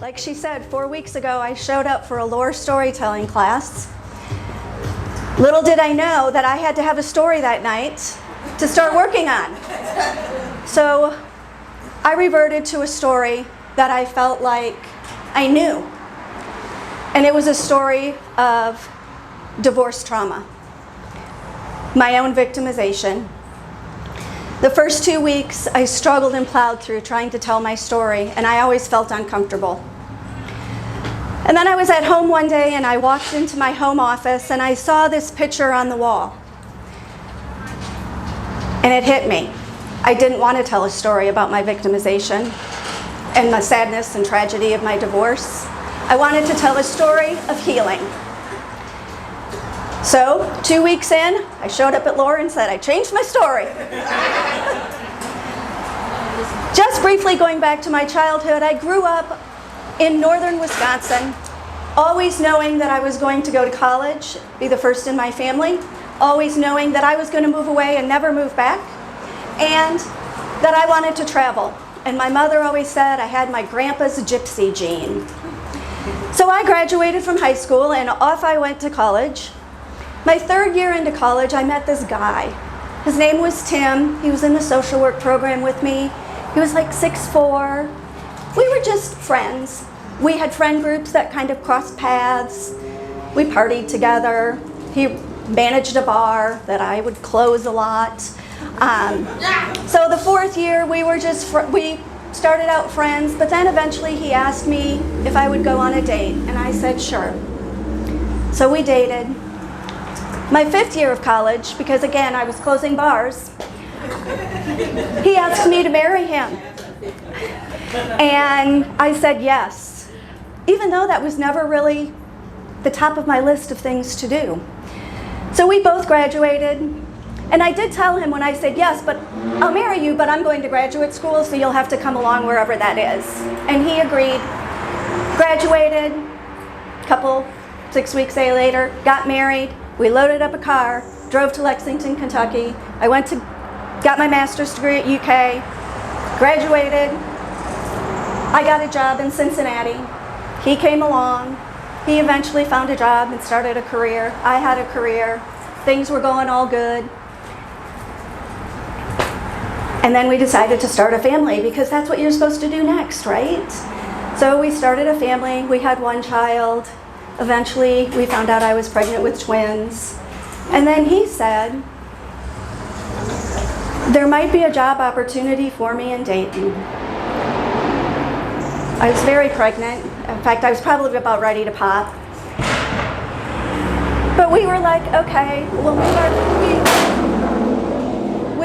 Like she said, 4 weeks ago, I showed up for a lore storytelling class. Little did I know that I had to have a story that night to start working on. So I reverted to a story that I felt like I knew. And it was a story of divorce trauma, my own victimization. The first 2 weeks, I struggled and plowed through trying to tell my story, and I always felt uncomfortable. And then I was at home one day, and I walked into my home office, and I saw this picture on the wall. And it hit me. I didn't want to tell a story about my victimization and the sadness and tragedy of my divorce. I wanted to tell a story of healing. So, 2 weeks in, I showed up at Laura and said, I changed my story. Just briefly going back to my childhood, I grew up in northern Wisconsin, always knowing that I was going to go to college, be the first in my family, always knowing that I was going to move away and never move back, and that I wanted to travel. And my mother always said I had my grandpa's gypsy gene. So I graduated from high school and off I went to college. My third year into college, I met this guy. His name was Tim. He was in the social work program with me. He was like 6'4". We were just friends. We had friend groups that kind of crossed paths. We partied together. He managed a bar that I would close a lot. So the fourth year, we started out friends, but then eventually he asked me if I would go on a date, and I said sure. So we dated. My fifth year of college, because again, I was closing bars, he asked me to marry him. And I said yes, even though that was never really the top of my list of things to do. So we both graduated, and I did tell him when I said yes, but I'll marry you, but I'm going to graduate school, so you'll have to come along wherever that is. And he agreed, graduated, 6 weeks later, got married. We loaded up a car, drove to Lexington, Kentucky. I got my master's degree at UK, graduated. I got a job in Cincinnati. He came along. He eventually found a job and started a career. I had a career. Things were going all good. And then we decided to start a family because that's what you're supposed to do next, right? So we started a family. We had one child. Eventually, we found out I was pregnant with twins. And then he said, there might be a job opportunity for me in Dayton. I was very pregnant. In fact, I was probably about ready to pop. But we were like, okay, we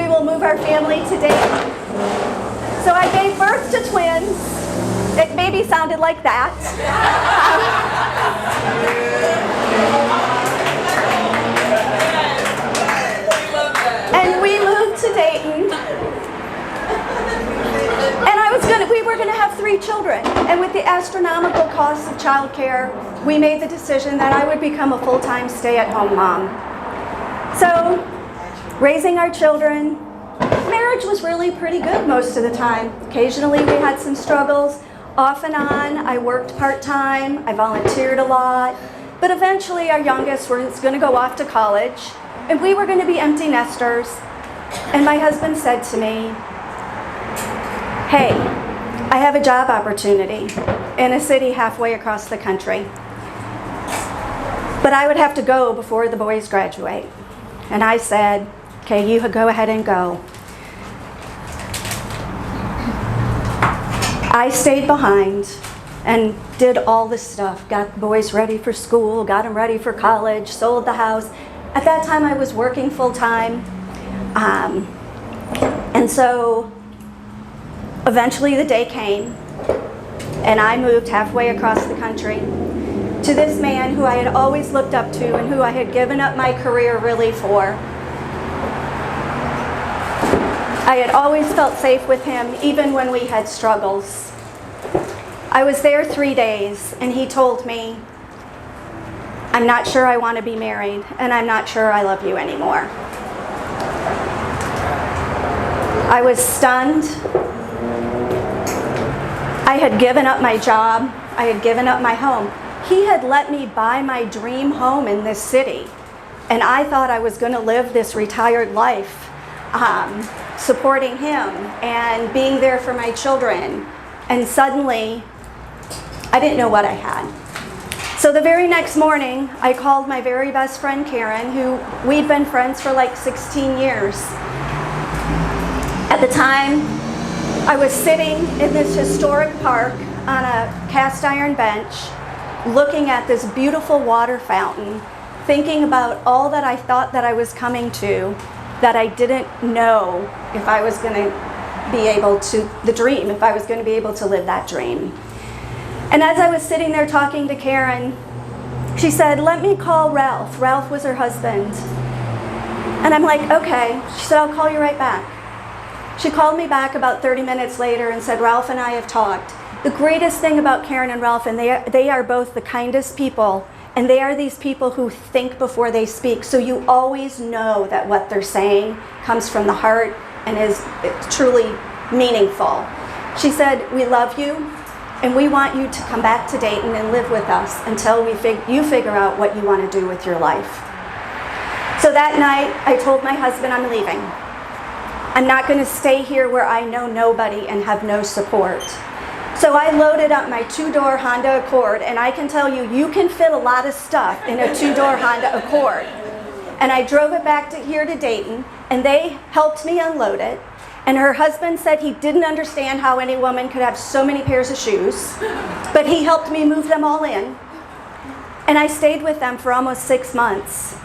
will move our family to Dayton. So I gave birth to twins. It maybe sounded like that. And we moved to Dayton. And we were going to have 3 children. And with the astronomical costs of childcare, we made the decision that I would become a full-time stay-at-home mom. So, raising our children, marriage was really pretty good most of the time. Occasionally we had some struggles. Off and on, I worked part-time, I volunteered a lot. But eventually our youngest was going to go off to college, and we were going to be empty nesters. And my husband said to me, hey, I have a job opportunity in a city halfway across the country. But I would have to go before the boys graduate. And I said, okay, you go ahead and go. I stayed behind and did all this stuff, got the boys ready for school, got them ready for college, sold the house. At that time I was working full-time. And so eventually the day came and I moved halfway across the country to this man who I had always looked up to and who I had given up my career really for. I had always felt safe with him, even when we had struggles. I was there 3 days, and he told me, I'm not sure I want to be married, and I'm not sure I love you anymore. I was stunned. I had given up my job. I had given up my home. He had let me buy my dream home in this city. And I thought I was going to live this retired life, supporting him and being there for my children. And suddenly, I didn't know what I had. So the very next morning, I called my very best friend, Karen, who we'd been friends for like 16 years. At the time, I was sitting in this historic park on a cast iron bench, looking at this beautiful water fountain, thinking about all that I thought that I was coming to, that I didn't know if I was going to be able to, the dream, if I was going to be able to live that dream. And as I was sitting there talking to Karen, she said, let me call Ralph. Ralph was her husband. And I'm like, okay. She said, I'll call you right back. She called me back about 30 minutes later and said, Ralph and I have talked. The greatest thing about Karen and Ralph, and they are both the kindest people, and they are these people who think before they speak. So you always know that what they're saying comes from the heart and is truly meaningful. She said, we love you. And we want you to come back to Dayton and live with us until you figure out what you want to do with your life. So that night, I told my husband I'm leaving. I'm not going to stay here where I know nobody and have no support. So I loaded up my two-door Honda Accord, and I can tell you, you can fit a lot of stuff in a two-door Honda Accord. And I drove it back here to Dayton, and they helped me unload it. And her husband said he didn't understand how any woman could have so many pairs of shoes, but he helped me move them all in. And I stayed with them for almost 6 months.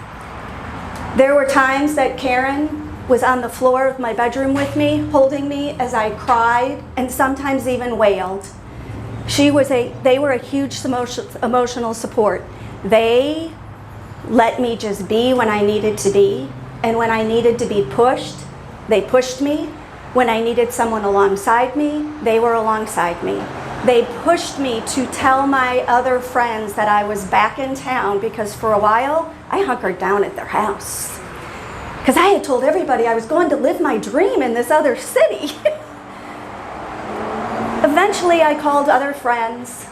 There were times that Karen was on the floor of my bedroom with me, holding me as I cried and sometimes even wailed. They were a huge emotional support. They let me just be when I needed to be, and when I needed to be pushed, they pushed me. When I needed someone alongside me, they were alongside me. They pushed me to tell my other friends that I was back in town, because for a while, I hunkered down at their house. Because I had told everybody I was going to live my dream in this other city. Eventually, I called other friends.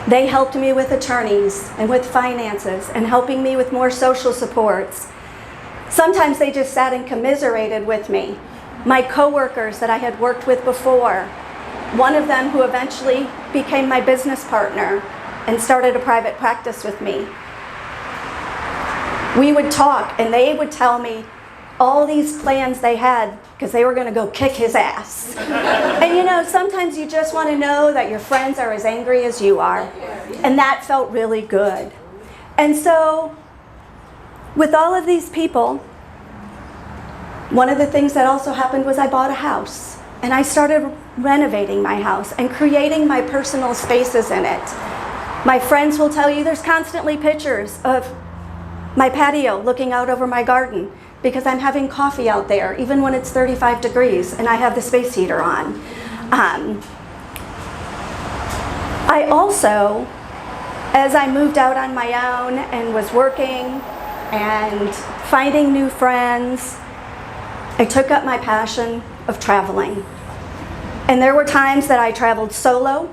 They helped me with attorneys and with finances and helping me with more social supports. Sometimes they just sat and commiserated with me. My coworkers that I had worked with before, one of them who eventually became my business partner and started a private practice with me. We would talk and they would tell me all these plans they had because they were going to go kick his ass. And you know, sometimes you just want to know that your friends are as angry as you are. And that felt really good. And so, with all of these people, one of the things that also happened was I bought a house. And I started renovating my house and creating my personal spaces in it. My friends will tell you there's constantly pictures of my patio looking out over my garden because I'm having coffee out there even when it's 35 degrees and I have the space heater on. I also, as I moved out on my own and was working and finding new friends, I took up my passion of traveling. And there were times that I traveled solo.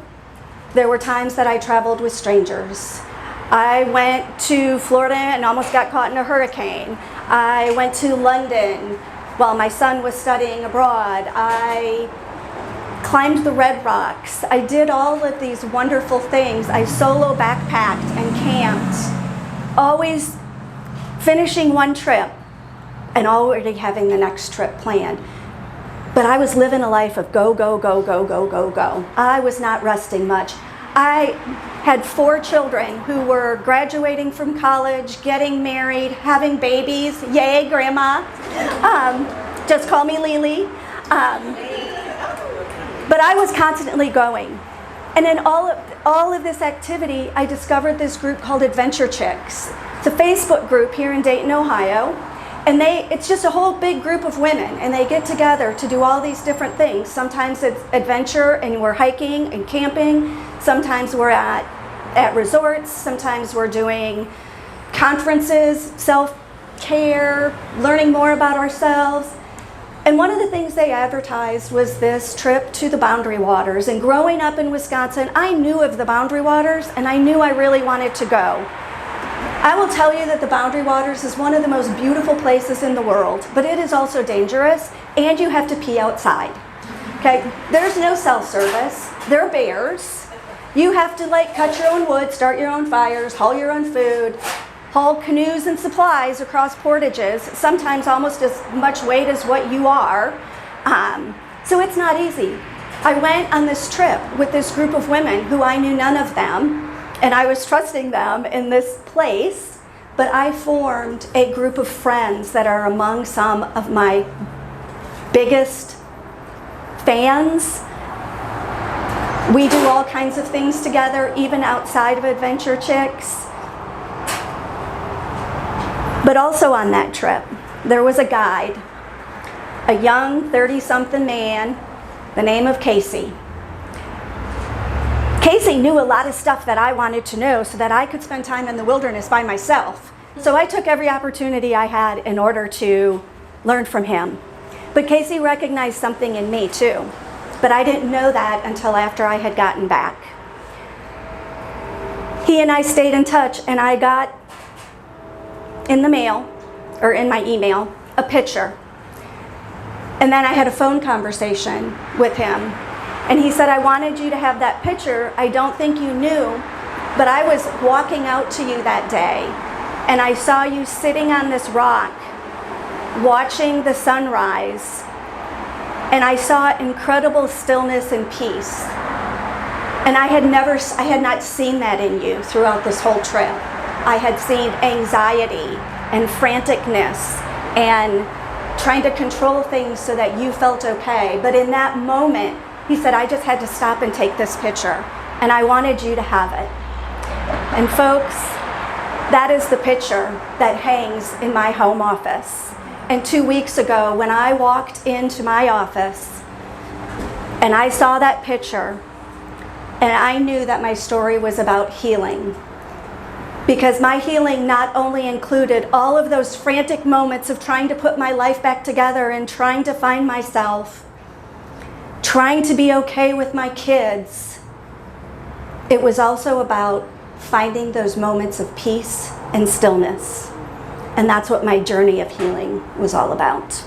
There were times that I traveled with strangers. I went to Florida and almost got caught in a hurricane. I went to London while my son was studying abroad. I climbed the Red Rocks. I did all of these wonderful things. I solo backpacked and camped, always finishing one trip and already having the next trip planned. But I was living a life of go, go, go, go, go, go, go. I was not resting much. I had 4 children who were graduating from college, getting married, having babies. Yay, Grandma. Just call me Lily. But I was constantly going. And in all of this activity, I discovered this group called Adventure Chicks. It's a Facebook group here in Dayton, Ohio. And it's just a whole big group of women, and they get together to do all these different things. Sometimes it's adventure, and we're hiking and camping. Sometimes we're at resorts. Sometimes we're doing conferences, self-care, learning more about ourselves. And one of the things they advertised was this trip to the Boundary Waters. And growing up in Wisconsin, I knew of the Boundary Waters and I knew I really wanted to go. I will tell you that the Boundary Waters is one of the most beautiful places in the world, but it is also dangerous and you have to pee outside. Okay, there's no self-service. There are bears. You have to cut your own wood, start your own fires, haul your own food, haul canoes and supplies across portages, sometimes almost as much weight as what you are. So it's not easy. I went on this trip with this group of women who I knew none of them, and I was trusting them in this place, but I formed a group of friends that are among some of my biggest fans. We do all kinds of things together, even outside of Adventure Chicks. But also on that trip, there was a guide, a young 30-something man, the name of Casey. Casey knew a lot of stuff that I wanted to know so that I could spend time in the wilderness by myself. So I took every opportunity I had in order to learn from him. But Casey recognized something in me too. But I didn't know that until after I had gotten back. He and I stayed in touch, and I got in the mail, or in my email, a picture. And then I had a phone conversation with him. And he said, I wanted you to have that picture. I don't think you knew, but I was walking out to you that day, and I saw you sitting on this rock, watching the sunrise. And I saw incredible stillness and peace. And I had not seen that in you throughout this whole trip. I had seen anxiety and franticness and trying to control things so that you felt okay. But in that moment, he said, I just had to stop and take this picture, and I wanted you to have it. And folks, that is the picture that hangs in my home office. And 2 weeks ago, when I walked into my office and I saw that picture, and I knew that my story was about healing. Because my healing not only included all of those frantic moments of trying to put my life back together and trying to find myself, trying to be okay with my kids, it was also about finding those moments of peace and stillness. And that's what my journey of healing was all about.